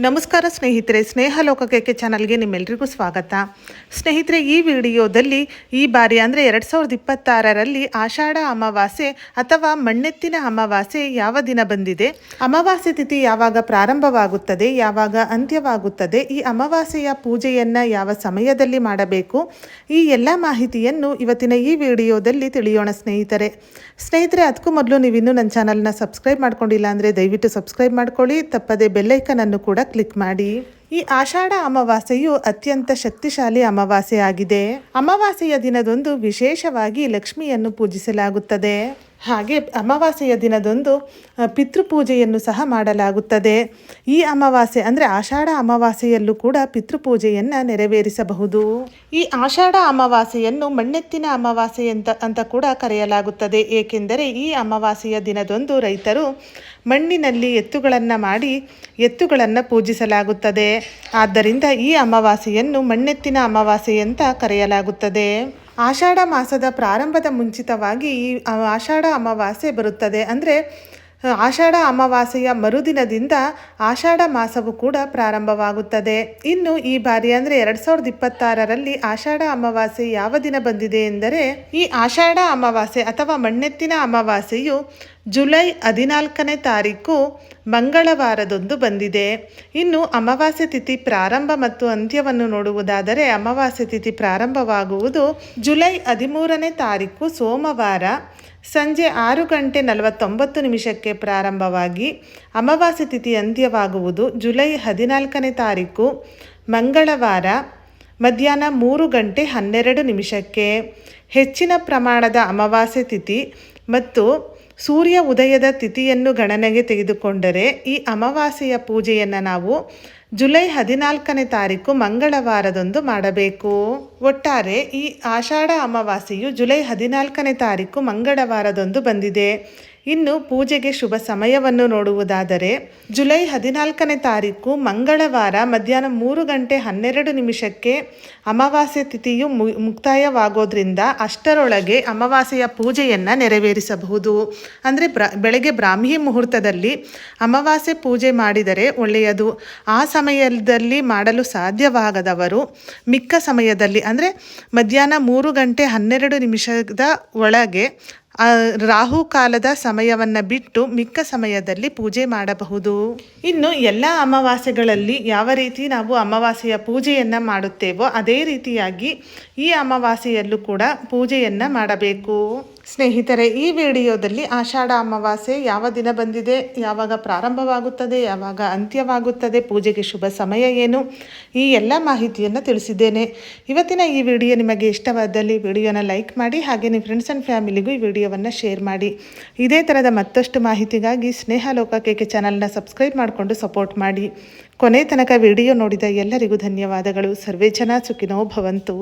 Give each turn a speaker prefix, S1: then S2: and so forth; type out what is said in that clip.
S1: ನಮಸ್ಕಾರ ಸ್ನೇಹಿತರೆ, ಸ್ನೇಹ ಲೋಕಕ್ಕೆ ಚಾನಲ್ಗೆ ನಿಮ್ಮೆಲ್ಲರಿಗೂ ಸ್ವಾಗತ. ಸ್ನೇಹಿತರೆ, ಈ ವಿಡಿಯೋದಲ್ಲಿ ಈ ಬಾರಿ ಅಂದರೆ 2026ರಲ್ಲಿ ಆಷಾಢ ಅಮಾವಾಸ್ಯೆ ಅಥವಾ ಮಣ್ಣೆತ್ತಿನ ಅಮಾವಾಸ್ಯೆ ಯಾವ ದಿನ ಬಂದಿದೆ, ಅಮಾವಾಸ್ಯೆ ತಿಥಿ ಯಾವಾಗ ಪ್ರಾರಂಭವಾಗುತ್ತದೆ, ಯಾವಾಗ ಅಂತ್ಯವಾಗುತ್ತದೆ, ಈ ಅಮಾವಾಸ್ಯೆಯ ಪೂಜೆಯನ್ನು ಯಾವ ಸಮಯದಲ್ಲಿ ಮಾಡಬೇಕು, ಈ ಎಲ್ಲ ಮಾಹಿತಿಯನ್ನು ಇವತ್ತಿನ ಈ ವಿಡಿಯೋದಲ್ಲಿ ತಿಳಿಯೋಣ ಸ್ನೇಹಿತರೆ. ಅದಕ್ಕೂ ಮೊದಲು ನೀವಿನ್ನೂ ನನ್ನ ಚಾನಲ್ನ ಸಬ್ಸ್ಕ್ರೈಬ್ ಮಾಡ್ಕೊಂಡಿಲ್ಲ ಅಂದರೆ ದಯವಿಟ್ಟು ಸಬ್ಸ್ಕ್ರೈಬ್ ಮಾಡ್ಕೊಳ್ಳಿ, ತಪ್ಪದೆ ಬೆಲ್ಲೈಕನನ್ನು ಕೂಡ ಕ್ಲಿಕ್ ಮಾಡಿ. ಈ ಆಷಾಢ ಅಮಾವಾಸ್ಯೆಯು ಅತ್ಯಂತ ಶಕ್ತಿಶಾಲಿ ಅಮಾವಾಸ್ಯೆ ಆಗಿದೆ. ಅಮಾವಾಸ್ಯೆಯ ದಿನದಂದು ವಿಶೇಷವಾಗಿ ಲಕ್ಷ್ಮಿಯನ್ನು ಪೂಜಿಸಲಾಗುತ್ತದೆ. ಹಾಗೆ ಅಮಾವಾಸ್ಯೆಯ ದಿನದಂದು ಪಿತೃಪೂಜೆಯನ್ನು ಸಹ ಮಾಡಲಾಗುತ್ತದೆ. ಈ ಅಮಾವಾಸ್ಯೆ ಅಂದರೆ ಆಷಾಢ ಅಮಾವಾಸ್ಯೆಯಲ್ಲೂ ಕೂಡ ಪಿತೃಪೂಜೆಯನ್ನು ನೆರವೇರಿಸಬಹುದು. ಈ ಆಷಾಢ ಅಮಾವಾಸ್ಯೆಯನ್ನು ಮಣ್ಣೆತ್ತಿನ ಅಮಾವಾಸ್ಯೆ ಅಂತ ಕೂಡ ಕರೆಯಲಾಗುತ್ತದೆ. ಏಕೆಂದರೆ ಈ ಅಮಾವಾಸ್ಯೆಯ ದಿನದಂದು ರೈತರು ಮಣ್ಣಿನಲ್ಲಿ ಎತ್ತುಗಳನ್ನು ಮಾಡಿ ಎತ್ತುಗಳನ್ನು ಪೂಜಿಸಲಾಗುತ್ತದೆ. ಆದ್ದರಿಂದ ಈ ಅಮಾವಾಸ್ಯೆಯನ್ನು ಮಣ್ಣೆತ್ತಿನ ಅಮಾವಾಸ್ಯೆ ಅಂತ ಕರೆಯಲಾಗುತ್ತದೆ. ಆಷಾಢ ಮಾಸದ ಪ್ರಾರಂಭದ ಮುಂಚಿತವಾಗಿ ಈ ಆಷಾಢ ಅಮಾವಾಸ್ಯೆ ಬರುತ್ತದೆ. ಅಂದರೆ ಆಷಾಢ ಅಮಾವಾಸ್ಯೆಯ ಮರುದಿನದಿಂದ ಆಷಾಢ ಮಾಸವು ಕೂಡ ಪ್ರಾರಂಭವಾಗುತ್ತದೆ. ಇನ್ನು ಈ ಬಾರಿ ಅಂದರೆ 2026ರಲ್ಲಿ ಆಷಾಢ ಅಮಾವಾಸ್ಯೆ ಯಾವ ದಿನ ಬಂದಿದೆ ಎಂದರೆ, ಈ ಆಷಾಢ ಅಮಾವಾಸ್ಯೆ ಅಥವಾ ಮಣ್ಣೆತ್ತಿನ ಅಮಾವಾಸ್ಯೆಯು ಜುಲೈ 14ನೇ ತಾರೀಕು ಮಂಗಳವಾರದಂದು ಬಂದಿದೆ. ಇನ್ನು ಅಮಾವಾಸ್ಯೆ ತಿಥಿ ಪ್ರಾರಂಭ ಮತ್ತು ಅಂತ್ಯವನ್ನು ನೋಡುವುದಾದರೆ, ಅಮಾವಾಸ್ಯೆ ತಿಥಿ ಪ್ರಾರಂಭವಾಗುವುದು ಜುಲೈ 13ನೇ ತಾರೀಕು ಸೋಮವಾರ ಸಂಜೆ 6:49 ಪ್ರಾರಂಭವಾಗಿ ಅಮಾವಾಸ್ಯೆ ತಿಥಿ ಅಂತ್ಯವಾಗುವುದು ಜುಲೈ 14ನೇ ತಾರೀಕು ಮಂಗಳವಾರ ಮಧ್ಯಾಹ್ನ 3:12. ಹೆಚ್ಚಿನ ಪ್ರಮಾಣದ ಅಮಾವಾಸ್ಯೆ ತಿಥಿ ಮತ್ತು ಸೂರ್ಯ ಉದಯದ ತಿಥಿಯನ್ನು ಗಣನೆಗೆ ತೆಗೆದುಕೊಂಡರೆ ಈ ಅಮಾವಾಸ್ಯೆಯ ಪೂಜೆಯನ್ನು ನಾವು ಜುಲೈ 14ನೇ ತಾರೀಕು ಮಂಗಳವಾರದಂದು ಮಾಡಬೇಕು. ಒಟ್ಟಾರೆ ಈ ಆಷಾಢ ಅಮಾವಾಸ್ಯೆಯು ಜುಲೈ 14ನೇ ತಾರೀಕು ಮಂಗಳವಾರದಂದು ಬಂದಿದೆ. ಇನ್ನು ಪೂಜೆಗೆ ಶುಭ ಸಮಯವನ್ನು ನೋಡುವುದಾದರೆ, ಜುಲೈ 14ನೇ ತಾರೀಕು ಮಂಗಳವಾರ ಮಧ್ಯಾಹ್ನ 3:12 ಅಮಾವಾಸ್ಯೆ ತಿಥಿಯು ಮುಕ್ತಾಯವಾಗೋದ್ರಿಂದ ಅಷ್ಟರೊಳಗೆ ಅಮಾವಾಸ್ಯೆಯ ಪೂಜೆಯನ್ನು ನೆರವೇರಿಸಬಹುದು. ಅಂದರೆ ಬೆಳಗ್ಗೆ ಬ್ರಾಹ್ಮಿ ಮುಹೂರ್ತದಲ್ಲಿ ಅಮಾವಾಸ್ಯೆ ಪೂಜೆ ಮಾಡಿದರೆ ಒಳ್ಳೆಯದು. ಆ ಸಮಯದಲ್ಲಿ ಮಾಡಲು ಸಾಧ್ಯವಾಗದವರು ಮಿಕ್ಕ ಸಮಯದಲ್ಲಿ ಅಂದರೆ ಮಧ್ಯಾಹ್ನ 3:12 ಒಳಗೆ ರಾಹುಕಾಲದ ಸಮಯವನ್ನು ಬಿಟ್ಟು ಮಿಕ್ಕ ಸಮಯದಲ್ಲಿ ಪೂಜೆ ಮಾಡಬಹುದು. ಇನ್ನು ಎಲ್ಲ ಅಮಾವಾಸ್ಯೆಗಳಲ್ಲಿ ಯಾವ ರೀತಿ ನಾವು ಅಮಾವಾಸ್ಯೆಯ ಪೂಜೆಯನ್ನು ಮಾಡುತ್ತೇವೋ ಅದೇ ರೀತಿಯಾಗಿ ಈ ಅಮಾವಾಸ್ಯೆಯಲ್ಲೂ ಕೂಡ ಪೂಜೆಯನ್ನು ಮಾಡಬೇಕು. ಸ್ನೇಹಿತರೆ, ಈ ವಿಡಿಯೋದಲ್ಲಿ ಆಷಾಢ ಅಮಾವಾಸ್ಯೆ ಯಾವ ದಿನ ಬಂದಿದೆ, ಯಾವಾಗ ಪ್ರಾರಂಭವಾಗುತ್ತದೆ, ಯಾವಾಗ ಅಂತ್ಯವಾಗುತ್ತದೆ, ಪೂಜೆಗೆ ಶುಭ ಸಮಯ ಏನು, ಈ ಎಲ್ಲ ಮಾಹಿತಿಯನ್ನು ತಿಳಿಸಿದ್ದೇನೆ. ಇವತ್ತಿನ ಈ ವಿಡಿಯೋ ನಿಮಗೆ ಇಷ್ಟವಾದಲ್ಲಿ ವಿಡಿಯೋನ ಲೈಕ್ ಮಾಡಿ, ಹಾಗೆ ನಿಮ್ಮ ಫ್ರೆಂಡ್ಸ್ ಆ್ಯಂಡ್ ಫ್ಯಾಮಿಲಿಗೂ ಈ ವಿಡಿಯೋವನ್ನು ಶೇರ್ ಮಾಡಿ. ಇದೇ ಥರದ ಮತ್ತಷ್ಟು ಮಾಹಿತಿಗಾಗಿ ಸ್ನೇಹ ಲೋಕಕ್ಕೆ ಚಾನಲ್ನ ಸಬ್ಸ್ಕ್ರೈಬ್ ಮಾಡಿಕೊಂಡು ಸಪೋರ್ಟ್ ಮಾಡಿ. ಕೊನೆ ತನಕ ವಿಡಿಯೋ ನೋಡಿದ ಎಲ್ಲರಿಗೂ ಧನ್ಯವಾದಗಳು. ಸರ್ವೇ ಜನ ಸುಖಿನೋ ಭವಂತು.